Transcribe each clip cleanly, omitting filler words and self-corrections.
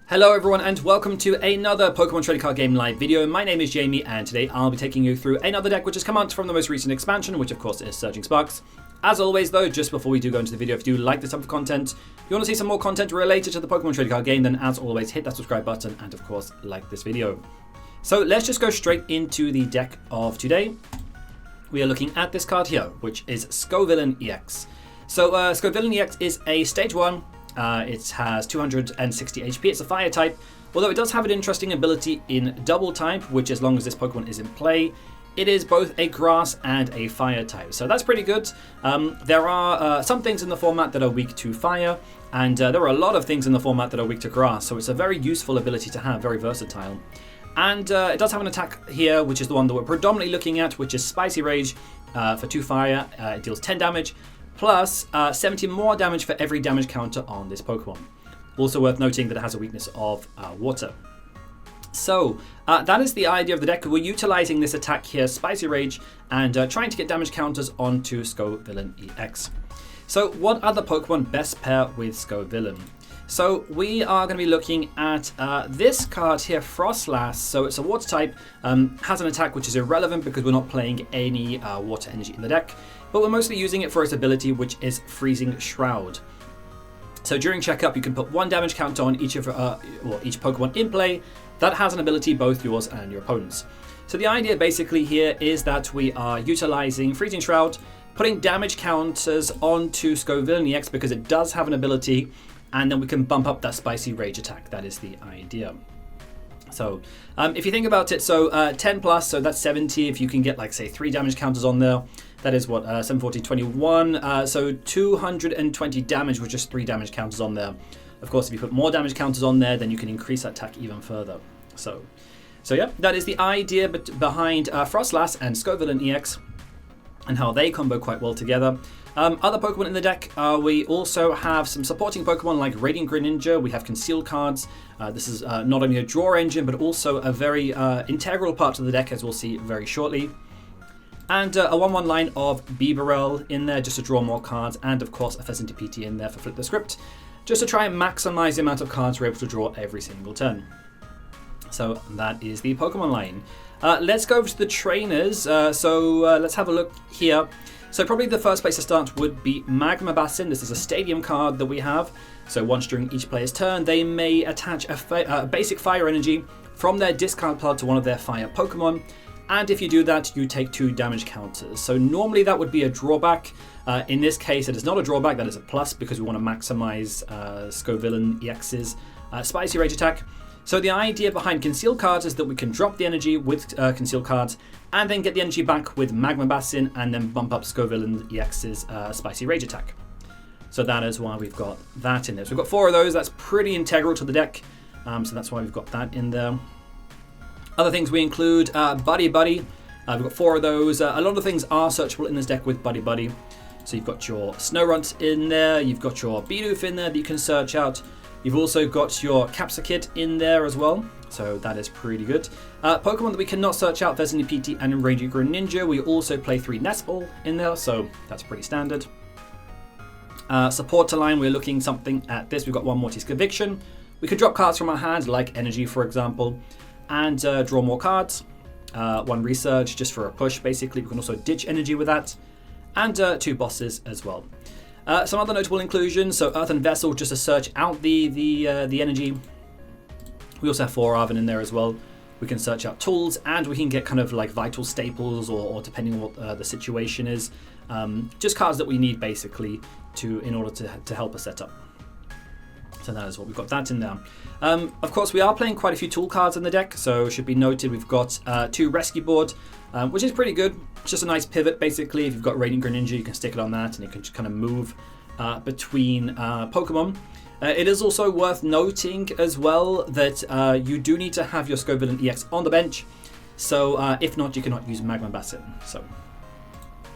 Hello everyone and welcome to another Pokemon Trading Card Game live video. My name is Jamie and today I'll be taking you through another deck which has come out from the most recent expansion, which of course is Surging Sparks. As always though, just before we do go into the video, if you do like this type of content, you want to see some more content related to the Pokemon Trading Card Game, then as always hit that subscribe button and of course like this video. So let's just go straight into the deck of today. We are looking at this card here, which is Scovillian EX. So Scovillian EX is a stage 1. It has 260 HP, it's a fire type, although it does have an interesting ability in double type, which as long as this Pokemon is in play, it is both a grass and a fire type. So that's pretty good. There are some things in the format that are weak to fire, and there are a lot of things in the format that are weak to grass, so it's a very useful ability to have, very versatile. And it does have an attack here, which is the one that we're predominantly looking at, which is Spicy Rage for 2 fire. It deals 10 damage. Plus 70 more damage for every damage counter on this Pokemon. Also worth noting that it has a weakness of water. So that is the idea of the deck. We're utilizing this attack here, Spicy Rage, and trying to get damage counters onto Scovillian EX. So what other Pokemon best pair with Scovillian? So we are going to be looking at this card here, Froslass. So it's a water type, has an attack which is irrelevant because we're not playing any water energy in the deck, but we're mostly using it for its ability, which is Freezing Shroud. So during checkup, you can put 1 damage counter on each Pokemon in play that has an ability, both yours and your opponent's. So the idea basically here is that we are utilizing Freezing Shroud, putting damage counters onto Scovillian EX because it does have an ability, and then we can bump up that Spicy Rage attack. That is the idea. So if you think about it, so 10 plus, so that's 70. If you can get like say 3 damage counters on there, that is what, 7, 14, 21. So 220 damage with just 3 damage counters on there. Of course, if you put more damage counters on there, then you can increase that attack even further. So yeah, that is the idea behind Froslass and Scovillian EX and how they combo quite well together. Other Pokemon in the deck, we also have some supporting Pokemon like Radiant Greninja. We have concealed cards. This is not only a draw engine, but also a very integral part of the deck, as we'll see very shortly. And a 1/1 line of Bibarel in there just to draw more cards, and of course a Fezandipiti in there for Flip the Script, just to try and maximize the amount of cards we're able to draw every single turn. So that is the Pokemon line. Let's go over to the trainers. Let's have a look here. So probably the first place to start would be Magma Basin. This is a stadium card that we have. So once during each player's turn, they may attach a basic fire energy from their discard pile to one of their fire Pokemon. And if you do that, you take 2 damage counters. So normally that would be a drawback. In this case, it is not a drawback, that is a plus because we want to maximize Scovillian EX's Spicy Rage attack. So the idea behind concealed cards is that we can drop the energy with concealed cards and then get the energy back with Magma Basin and then bump up Scovillian EX's Spicy Rage attack. So that is why we've got that in there. So we've got 4 of those. That's pretty integral to the deck. So that's why we've got that in there. Other things we include Buddy-Buddy. We've got 4 of those. A lot of things are searchable in this deck with Buddy-Buddy. So you've got your Snorunt in there. You've got your Bidoof in there that you can search out. You've also got your Capsakid in there as well, so that is pretty good. Pokemon that we cannot search out, Fezandipiti and Radiant Greninja. We also play 3 Nest Ball in there, so that's pretty standard. Supporter line, we're looking something at this. We've got 1 Morty's Conviction. We could drop cards from our hand, like Energy for example, and draw more cards. 1 Research, just for a push basically. We can also ditch Energy with that, and 2 bosses as well. Some other notable inclusions, so Earthen Vessel, just to search out the energy. We also have 4 Arven in there as well. We can search out tools, and we can get kind of like vital staples, or depending on what the situation is, just cards that we need basically in order to help us set up. So that is what we've got that in there. Of course, we are playing quite a few tool cards in the deck, so should be noted we've got 2 Rescue Board, which is pretty good. It's just a nice pivot basically. If you've got Radiant Greninja, you can stick it on that and you can just kind of move between Pokemon. It is also worth noting as well that you do need to have your Scovillian EX on the bench. So if not, you cannot use Magma Basin. So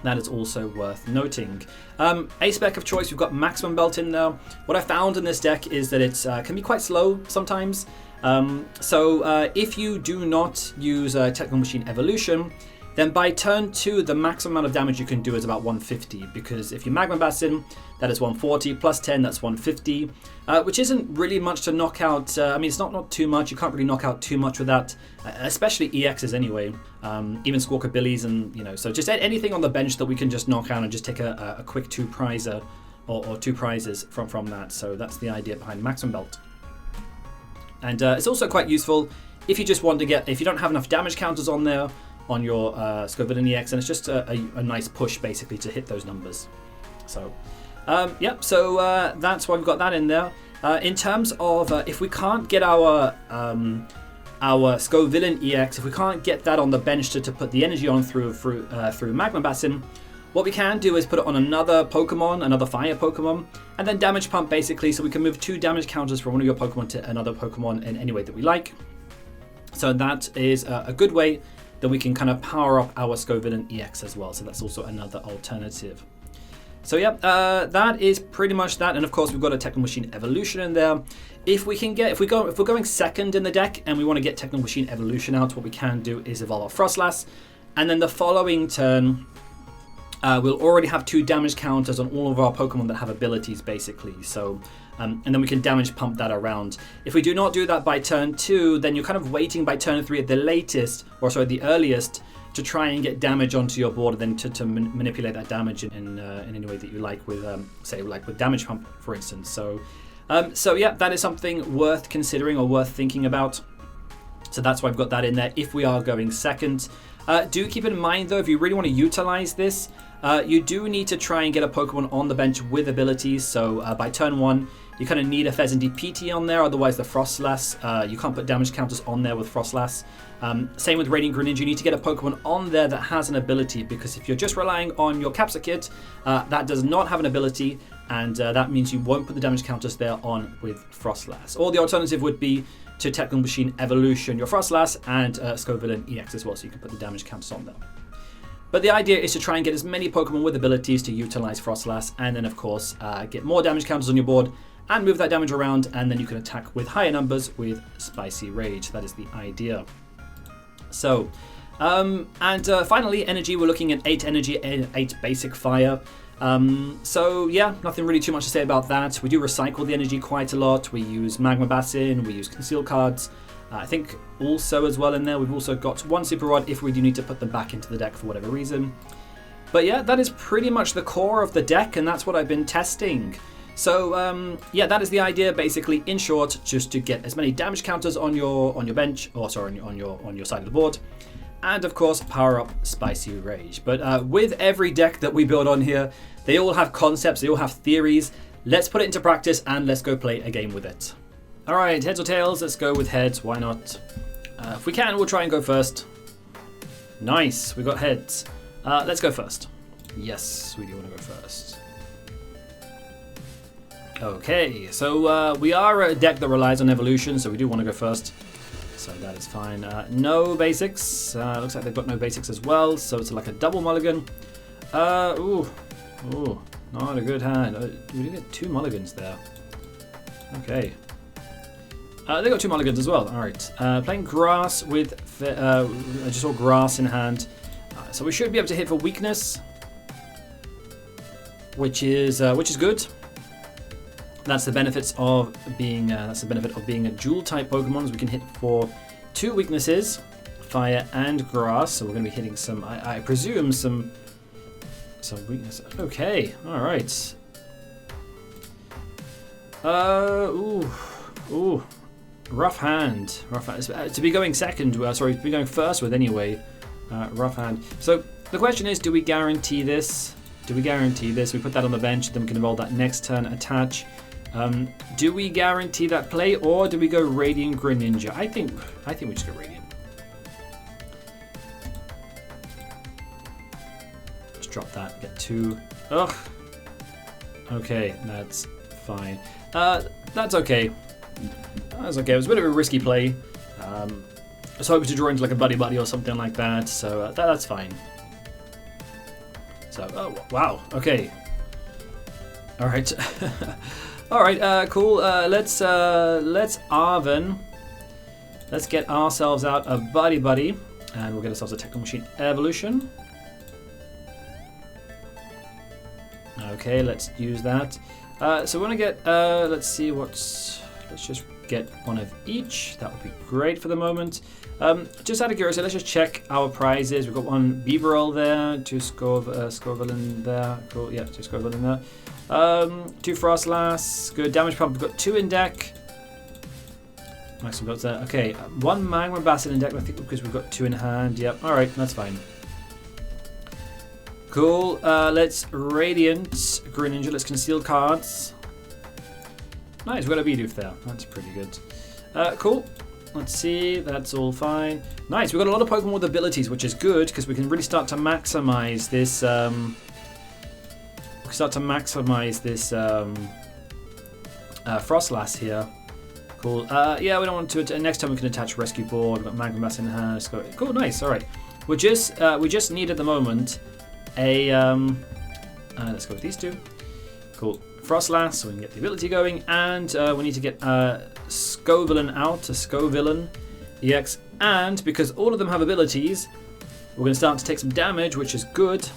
that is also worth noting. A spec of choice, we've got Maximum Belt in there. What I found in this deck is that it can be quite slow sometimes. If you do not use Technical Machine Evolution, then by turn 2, the maximum amount of damage you can do is about 150, because if you Magma Basin, that is 140, plus 10, that's 150, which isn't really much to knock out. I mean, it's not too much. You can't really knock out too much with that, especially EXs anyway, even Scovillians, and, you know, so just anything on the bench that we can just knock out and just take a quick 2-prizer or 2 prizes from that. So that's the idea behind Maximum Belt. And it's also quite useful if you just want to get, if you don't have enough damage counters on there, on your Scovillain EX, and it's just a nice push basically to hit those numbers. So yep, so that's why we've got that in there. In terms of if we can't get our Scovillain EX, if we can't get that on the bench to put the energy on through Magma Basin, what we can do is put it on another Pokemon, another fire Pokemon, and then damage pump basically, so we can move 2 damage counters from one of your Pokemon to another Pokemon in any way that we like. So that is a good way that we can kind of power up our Scovillain EX as well. So that's also another alternative. So yeah, that is pretty much that. And of course, we've got a Techno Machine Evolution in there. If we're going second in the deck and we want to get Techno Machine Evolution out, what we can do is evolve our Froslass, and then the following turn, we'll already have 2 damage counters on all of our Pokemon that have abilities, basically. So, and then we can damage pump that around. If we do not do that by turn 2, then you're kind of waiting by turn 3 at the latest, or sorry, the earliest, to try and get damage onto your board, and then to manipulate that damage in any way that you like, with say like with damage pump, for instance. So, so yeah, that is something worth considering or worth thinking about. So that's why I've got that in there if we are going second. Do keep in mind though, if you really want to utilize this, you do need to try and get a Pokemon on the bench with abilities. So by turn 1, you kind of need a Fezandipiti on there, otherwise the Froslass, you can't put damage counters on there with Froslass. Same with Radiant Greninja, you need to get a Pokemon on there that has an ability, because if you're just relying on your Capsakid, that does not have an ability, and that means you won't put the damage counters there on with Froslass. Or the alternative would be to Techno Machine Evolution your Froslass and Scovillain EX as well, so you can put the damage counters on there. But the idea is to try and get as many Pokemon with abilities to utilize Froslass, and then of course get more damage counters on your board and move that damage around, and then you can attack with higher numbers with Spicy Rage. That is the idea. So, finally, energy, we're looking at 8 energy, 8 basic fire. So yeah, nothing really too much to say about that. We do recycle the energy quite a lot. We use Magma Basin, we use Conceal cards. I think also as well in there, we've also got 1 Super Rod if we do need to put them back into the deck for whatever reason. But yeah, that is pretty much the core of the deck, and that's what I've been testing. So yeah, that is the idea basically. In short, just to get as many damage counters on your bench, or sorry, on your side of the board, and of course power up Spicy Rage. But with every deck that we build on here, they all have concepts, they all have theories. Let's put it into practice and let's go play a game with it. All right, heads or tails? Let's go with heads. Why not? If we can, we'll try and go first. Nice, we got heads. Let's go first. Yes, we do want to go first. Okay, so we are a deck that relies on evolution, so we do want to go first. So that is fine. No basics. Looks like they've got no basics as well, so it's like a double mulligan. Ooh, not a good hand. We did get 2 mulligans there. Okay. They got 2 mulligans as well. All right. Playing grass with. I just saw grass in hand, so we should be able to hit for weakness, which is good. That's the benefits of being a dual type Pokemon. We can hit for 2 weaknesses, fire and grass. So we're going to be hitting some, I presume, some weakness. Okay, all right. Ooh, rough hand. Rough hand. To be going second. Sorry, to be going first with anyway. Rough hand. So the question is, do we guarantee this? Do we guarantee this? We put that on the bench, then we can evolve that next turn, attach. Do we guarantee that play, or do we go Radiant Greninja? I think we just go Radiant. Just drop that, get 2. Ugh. Okay, that's fine. That's okay. That's okay. It was a bit of a risky play. I was hoping to draw into like a Buddy-Buddy or something like that, so that's fine. So, oh, wow, okay. All right. All right, cool. Let's Arven. Let's get ourselves out a Buddy-Buddy. And we'll get ourselves a Techno Machine Evolution. Okay, let's use that. So we want to get, let's see let's just get one of each. That would be great for the moment. Just out of curiosity, let's just check our prizes. We've got one Bibarel there, 2 Scovillian there. Cool, yeah, 2 Scovillian there. 2 Froslass, good. Damage Pump, we've got 2 in deck. Maximum Belt there. Okay, 1 Magma Basin in deck, I think, because we've got 2 in hand. Yep, alright, that's fine. Cool, let's Radiant Greninja, let's conceal cards. Nice, we've got a Bidoof there. That's pretty good. Cool. Let's see, that's all fine. Nice, we've got a lot of Pokemon with abilities, which is good, because we can really start to maximize this, Froslass here. Cool. Yeah, we don't want to, next time we can attach Rescue Board, we've got Magma Basin in hand. Cool, nice, alright. We just need at the moment a, let's go with these 2. Cool. Froslass, so we can get the ability going, and we need to get Scovillain out, a Scovillain EX, and because all of them have abilities, we're going to start to take some damage, which is good.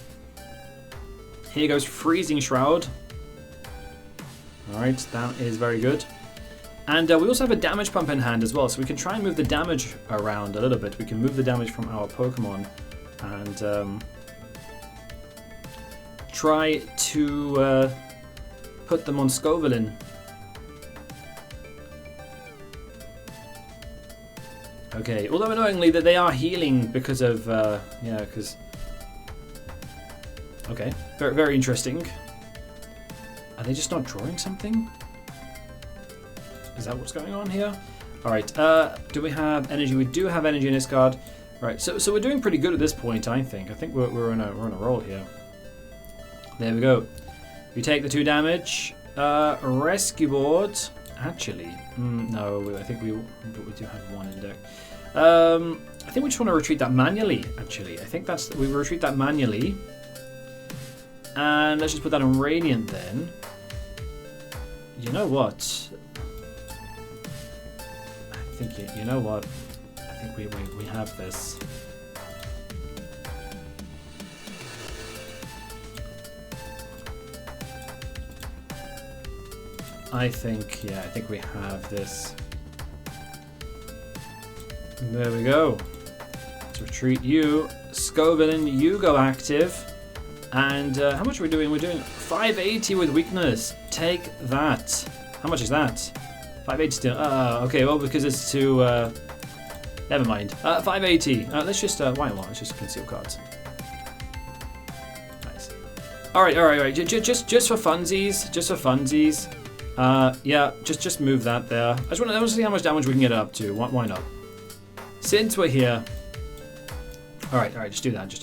Here goes Freezing Shroud. Alright, that is very good. And we also have a Damage Pump in hand as well, so we can try and move the damage around a little bit. We can move the damage from our Pokemon and try to put them on Scovillain. Okay, although annoyingly that they are healing because of, yeah, because... Okay, very, very interesting. Are they just not drawing something? Is that what's going on here? Alright, do we have energy? We do have energy in this card. Right, so we're doing pretty good at this point, I think. I think we're on a roll here. There we go. We take the 2 damage. Rescue Board. Actually, no, I think we do have 1 in deck. I think we just want to retreat that manually, actually. I think we retreat that manually. And let's just put that on Radiant then. You know what? I think, you know what? I think we have this. I think we have this. There we go. Let's retreat you. Scovillain, you go active. And how much are we doing? We're doing 580 with weakness. Take that. How much is that? 580 still. Okay, well, because it's too... never mind. 580. Let's just... why not? Let's just conceal cards. Nice. Alright. Just for funsies. Just for funsies. Yeah, just move that there. I just want to see how much damage we can get it up to. Why not? Since we're here. Alright, just do that.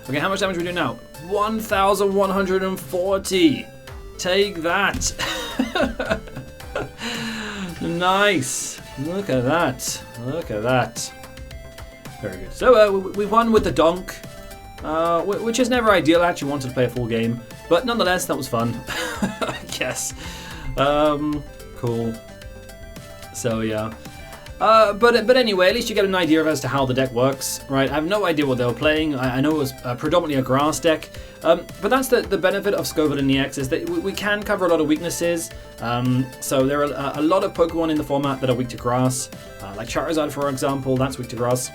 Okay, how much damage are we doing now? 1,140. Take that. Nice. Look at that. Very good. So we won with the donk, which is never ideal. I actually wanted to play a full game, but nonetheless, that was fun. I guess. Cool. So yeah. But anyway, at least you get an idea of as to how the deck works, right? I have no idea what they were playing. I know it was predominantly a grass deck, but that's the benefit of Scovillain EX is that we can cover a lot of weaknesses. So there are a lot of Pokemon in the format that are weak to grass, like Charizard, for example. That's weak to grass.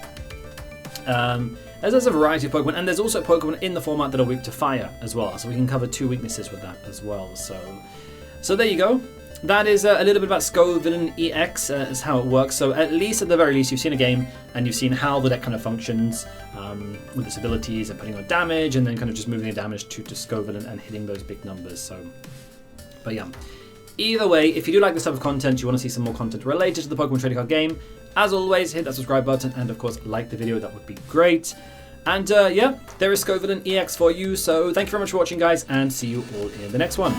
There's a variety of Pokemon, and there's also Pokemon in the format that are weak to fire as well. So we can cover 2 weaknesses with that as well. So there you go. That is a little bit about Scovillain EX, is how it works. So at the very least, you've seen a game and you've seen how the deck kind of functions with its abilities and putting on damage and then kind of just moving the damage to Scovillain and hitting those big numbers. So, but yeah. Either way, if you do like this type of content, you want to see some more content related to the Pokemon trading card game, as always, hit that subscribe button and of course like the video. That would be great. And yeah, there is Scovillain EX for you. So thank you very much for watching, guys, and see you all in the next one.